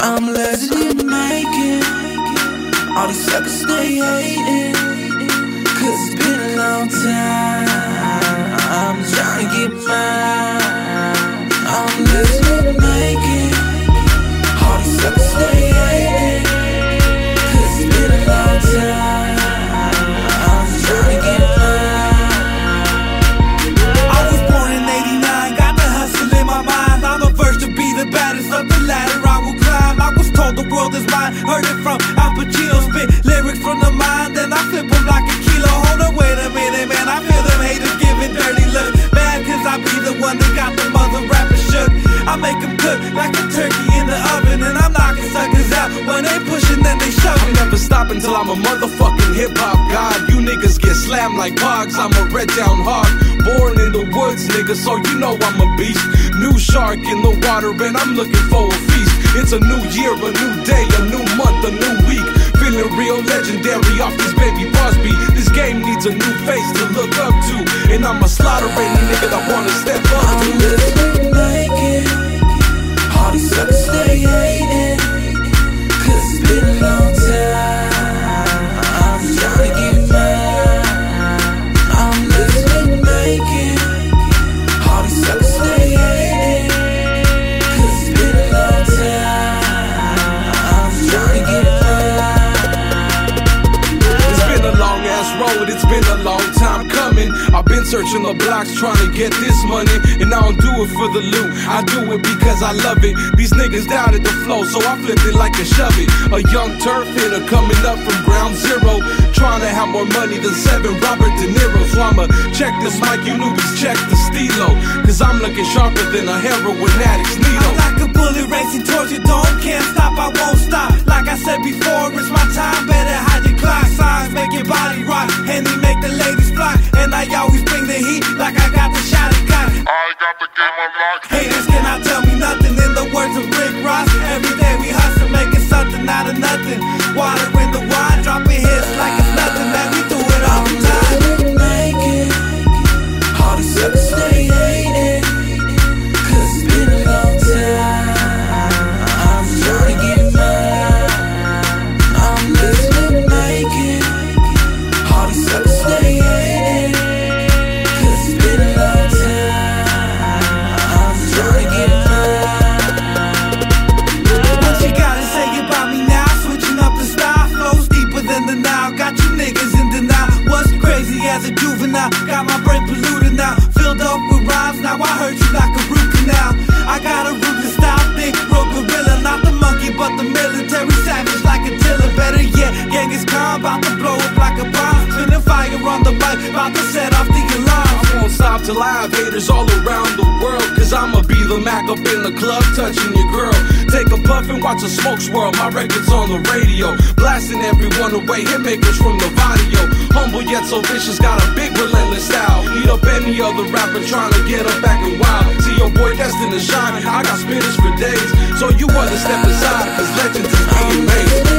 I'm legend in the making. All these suckers stay hating, cause it's been a long time. I'm trying to get mine. I'm legend in the making. All these suckers stay hating, cause it's been a long time. I'm trying to get mine. I was born in '89, got the hustle in my mind. I'm the first to be the baddest of the ladder I will climb. I was told the world is mine, heard it from Al Pacino. Spit lyrics from the mind, then I flip them like a kilo. Hold on, wait a minute, man, I feel them haters giving dirty looks. Mad cause I be the one that got the mother rappers shook. I make them cook like a turkey in the oven, and I'm knocking suckers out. When they pushing, then they shove. I'm never stopping till I'm a motherfucking hip-hop god. You niggas get slammed like hogs, I'm a red down hog. Born in the woods, nigga, so you know I'm a beast. New shark in the water, and I'm looking for a feast. It's a new year, a new day, a new month, a new week. Feeling real legendary off this baby boss beat. This game needs a new face to look up to, and I'ma slaughter any nigga that wanna step up to. I'm living like it. All these suckers stay hating, cause it's been a long time. I'm trying to get mine. I'm living like it. All these suckers stay hating, cause it's been a long time. I'm trying to get mine. It's been a long ass road, it's been a long time coming. I've been searching the blocks trying to get this money, and I don't do it for the loot, I do it because I love it. These niggas doubted the flow, so I flipped it like a shove it. A young turf hitter coming up from ground zero, trying to have more money than 7 Robert De Niro. So I'ma check this mic, you newbies check the stilo, cause I'm looking sharper than a heroin addict's needle. I'm like a bullet racing towards you, don't can't stop, I won't stop. Like I said before, it's my time, better hide your clock. Signs make your body rock, and they make the ladies flock. And I always bring the heat, like I got the shot and got it. I got the game unlocked. Haters cannot tell me nothing. In the words of Rick Ross, every day we hustle, making something out of nothing. Water in the wine, dropping hits like it's nothing. Man, we do it all the time. I'm living like it. All these suckers stay hating, cause it's been a long time. I'm trying to get mine. I'm living like it. All these suckers stay hating, cause it's been a long time. I'm trying to get mine. What you gotta say about me now? Switching up the style, flows deeper than the Nile. Got you niggas in denial. What's crazy as a juvenile? Got my brain polluted now, filled up with rhymes. Now I hurt you like a root canal. I got a ruthless style, thick, road gorilla, not the monkey but the military savage like a tiller. Better yet, Genghis Khan, bout to blow up like a bomb. Spinning fire on the mic, bout to set off the alarm. I won't stop till I have haters all around the world, cause I'ma be the Mac up in the club touching your girl. Take a puff and watch a smoke swirl, my record's on the radio, blasting everyone away, hitmakers from the Vadio. Humble yet so vicious, got a big relentless style. Eat up any other rapper trying to get up back and wild. See your boy destined to shine, I got spitters for days, so you wanna step aside, cause legends is being made.